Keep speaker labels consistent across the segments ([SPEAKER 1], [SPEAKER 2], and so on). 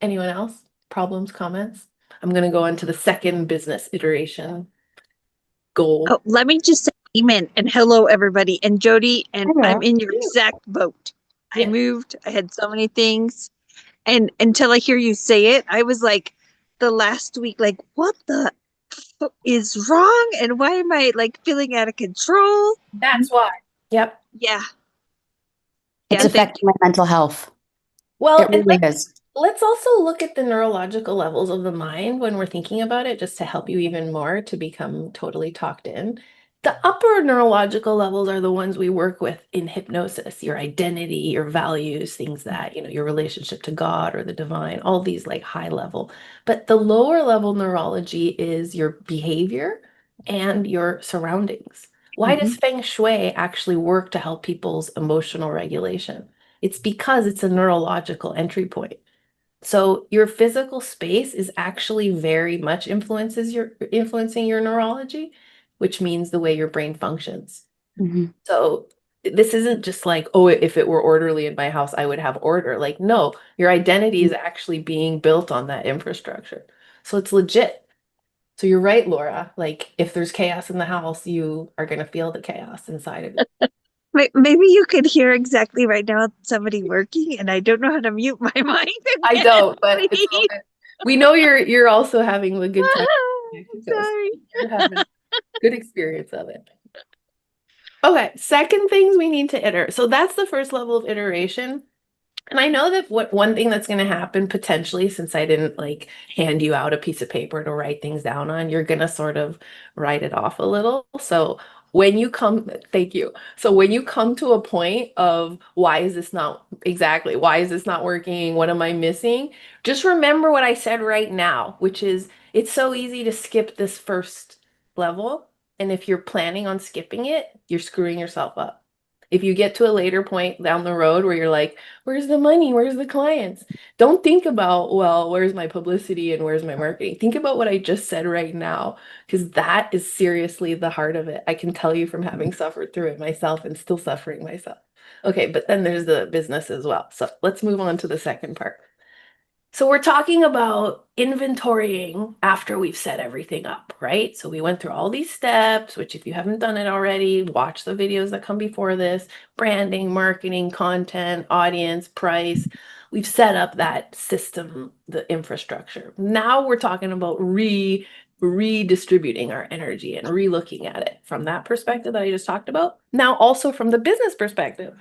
[SPEAKER 1] Anyone else? Problems, comments? I'm going to go on to the second business iteration goal.
[SPEAKER 2] Oh, let me just say amen and hello, everybody. And Jody, and I'm
[SPEAKER 3] Hello.
[SPEAKER 2] in your exact boat. I
[SPEAKER 1] Yeah.
[SPEAKER 2] moved, I had so many things. And until I hear you say it, I was like the last week, like, what the is wrong? And why am I like feeling out of control?
[SPEAKER 1] That's why. Yep.
[SPEAKER 2] Yeah.
[SPEAKER 3] It's
[SPEAKER 2] Yeah. Thank
[SPEAKER 3] affecting
[SPEAKER 2] you.
[SPEAKER 3] my mental health.
[SPEAKER 1] Well,
[SPEAKER 3] It
[SPEAKER 1] and
[SPEAKER 3] really is.
[SPEAKER 1] let's also look at the neurological levels of the mind when we're thinking about it, just to help you even more to become totally talked in. The upper neurological levels are the ones we work with in hypnosis, your identity, your values, things that, your relationship to God or the divine, all these like high level. But the lower level neurology is your behavior and your surroundings. Why does
[SPEAKER 3] Mhm.
[SPEAKER 1] Feng Shui actually work to help people's emotional regulation? It's because it's a neurological entry point. So your physical space is actually very much influencing your neurology, which means the way your brain functions.
[SPEAKER 3] Mhm.
[SPEAKER 1] So this isn't just like, oh, if it were orderly in my house, I would have order. Like, no, your identity is actually being built on that infrastructure. So it's legit. So you're right, Laura. Like, if there's chaos in the house, you are going to feel the chaos inside of it.
[SPEAKER 2] Maybe you could hear exactly right now somebody working, and I don't know how to mute my mic
[SPEAKER 1] I
[SPEAKER 2] again.
[SPEAKER 1] don't, but it's all
[SPEAKER 2] Please.
[SPEAKER 1] good. We know you're also having the good time in Mexico, so
[SPEAKER 2] Sorry.
[SPEAKER 1] you're having good experience of it. Okay, second things we need to iterate. So that's the first level of iteration. And I know that what one thing that's going to happen potentially, since I didn't like hand you out a piece of paper to write things down on, you're going to sort of write it off a little. So when you come, thank you. So when you come to a point of why is this not working? What am I missing? Just remember what I said right now, which is it's so easy to skip this first level. And if you're planning on skipping it, you're screwing yourself up. If you get to a later point down the road where you're like, where's the money? Where's the clients? Don't think about, well, where's my publicity and where's my marketing? Think about what I just said right now, because that is seriously the heart of it. I can tell you from having suffered through it myself and still suffering myself. Okay, but then there's the business as well. So let's move on to the second part. So we're talking about inventorying after we've set everything up, right? So we went through all these steps, which if you haven't done it already, watch the videos that come before this, branding, marketing, content, audience, price. We've set up that system, the infrastructure. Now we're talking about redistributing our energy and re-looking at it from that perspective that I just talked about. Now also from the business perspective.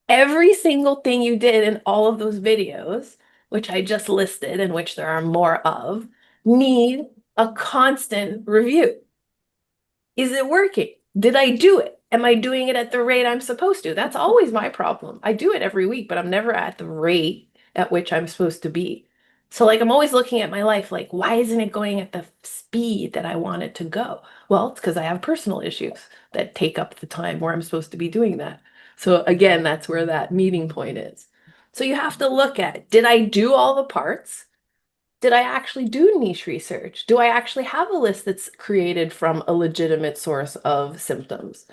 [SPEAKER 1] Every single thing you did in all of those videos, which I just listed and which there are more of, need a constant review. Is it working? Did I do it? Am I doing it at the rate I'm supposed to? That's always my problem. I do it every week, but I'm never at the rate at which I'm supposed to be. So like I'm always looking at my life like, why isn't it going at the speed that I want it to go? Well, it's because I have personal issues that take up the time where I'm supposed to be doing that. So again, that's where that meeting point is. So you have to look at, did I do all the parts? Did I actually do niche research? Do I actually have a list that's created from a legitimate source of symptoms?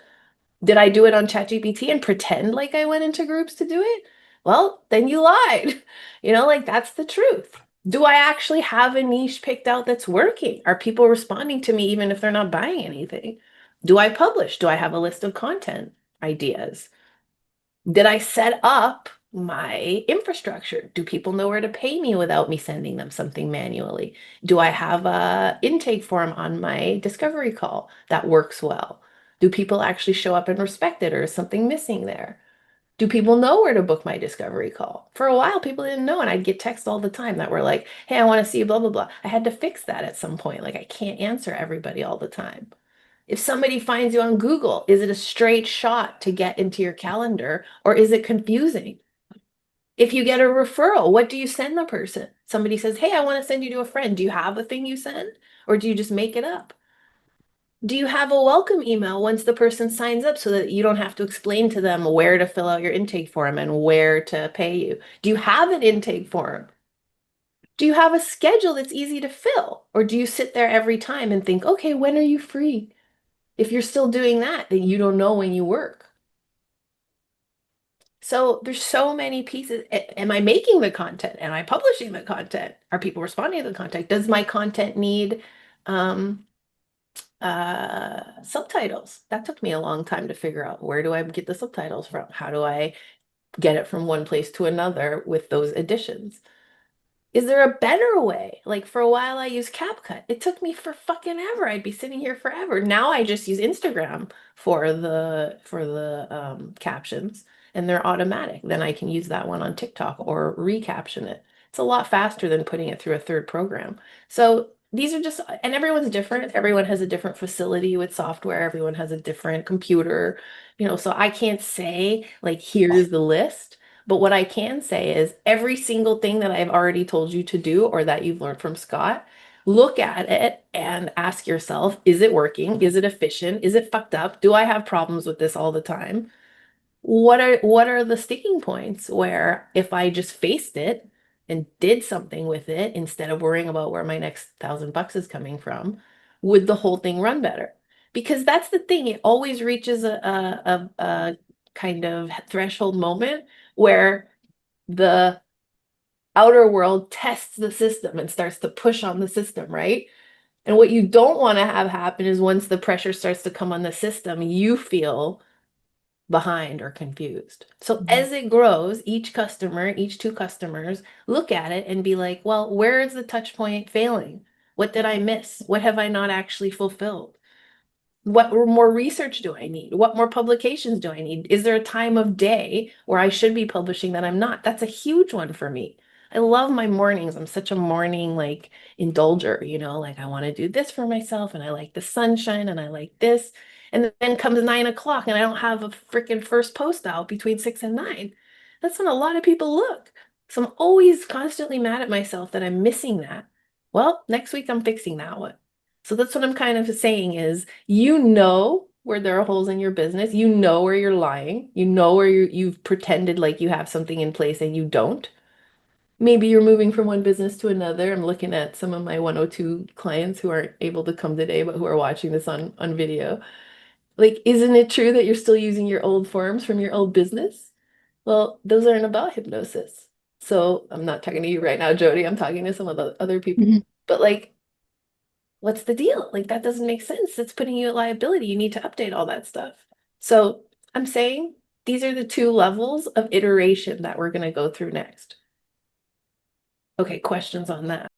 [SPEAKER 1] Did I do it on ChatGPT and pretend like I went into groups to do it? Well, then you lied. Like that's the truth. Do I actually have a niche picked out that's working? Are people responding to me even if they're not buying anything? Do I publish? Do I have a list of content ideas? Did I set up my infrastructure? Do people know where to pay me without me sending them something manually? Do I have a intake form on my discovery call that works well? Do people actually show up and respect it, or is something missing there? Do people know where to book my discovery call? For a while, people didn't know, and I'd get texts all the time that were like, hey, I want to see you, blah, blah, blah. I had to fix that at some point. Like, I can't answer everybody all the time. If somebody finds you on Google, is it a straight shot to get into your calendar or is it confusing? If you get a referral, what do you send the person? Somebody says, hey, I want to send you to a friend. Do you have a thing you send or do you just make it up? Do you have a welcome email once the person signs up so that you don't have to explain to them where to fill out your intake form and where to pay you? Do you have an intake form? Do you have a schedule that's easy to fill? Or do you sit there every time and think, okay, when are you free? If you're still doing that, then you don't know when you work. So there's so many pieces. Am I making the content? Am I publishing the content? Are people responding to the content? Does my content need um, subtitles? That took me a long time to figure out. Where do I get the subtitles from? How do I get it from one place to another with those additions? Is there a better way? Like for a while I used CapCut. It took me for fucking ever. I'd be sitting here forever. Now I just use Instagram for the captions and they're automatic. Then I can use that one on TikTok or recaption it. It's a lot faster than putting it through a third program. So these are just, and everyone's different. Everyone has a different facility with software. Everyone has a different computer, so I can't say like, here's the list. But what I can say is every single thing that I've already told you to do or that you've learned from Scott, look at it and ask yourself, is it working? Is it efficient? Is it fucked up? Do I have problems with this all the time? What are the sticking points where if I just faced it and did something with it instead of worrying about where my next $1,000 is coming from, would the whole thing run better? Because that's the thing, it always reaches a kind of threshold moment where the outer world tests the system and starts to push on the system, right? And what you don't want to have happen is once the pressure starts to come on the system, you feel behind or confused. So
[SPEAKER 2] Mhm.
[SPEAKER 1] as it grows, each customer, each two customers, look at it and be like, well, where is the touch point failing? What did I miss? What have I not actually fulfilled? What more research do I need? What more publications do I need? Is there a time of day where I should be publishing that I'm not? That's a huge one for me. I love my mornings. I'm such a morning like indulger, like I want to do this for myself and I like the sunshine and I like this. And then comes 9 o'clock and I don't have a freaking first post out between 6 and 9. That's when a lot of people look. So I'm always constantly mad at myself that I'm missing that. Well, next week I'm fixing that one. So that's what I'm kind of saying is where there are holes in your business. You know where you're lying. You know where you've pretended like you have something in place and you don't. Maybe you're moving from one business to another. I'm looking at some of my 102 clients who aren't able to come today, but who are watching this on video. Like, isn't it true that you're still using your old forms from your old business? Well, those aren't about hypnosis. So I'm not talking to you right now, Jody. I'm talking to some of the other people.
[SPEAKER 2] Mhm.
[SPEAKER 1] But like, what's the deal? Like that doesn't make sense. It's putting you at liability. You need to update all that stuff. So I'm saying these are the two levels of iteration that we're going to go through next. Okay, questions on that?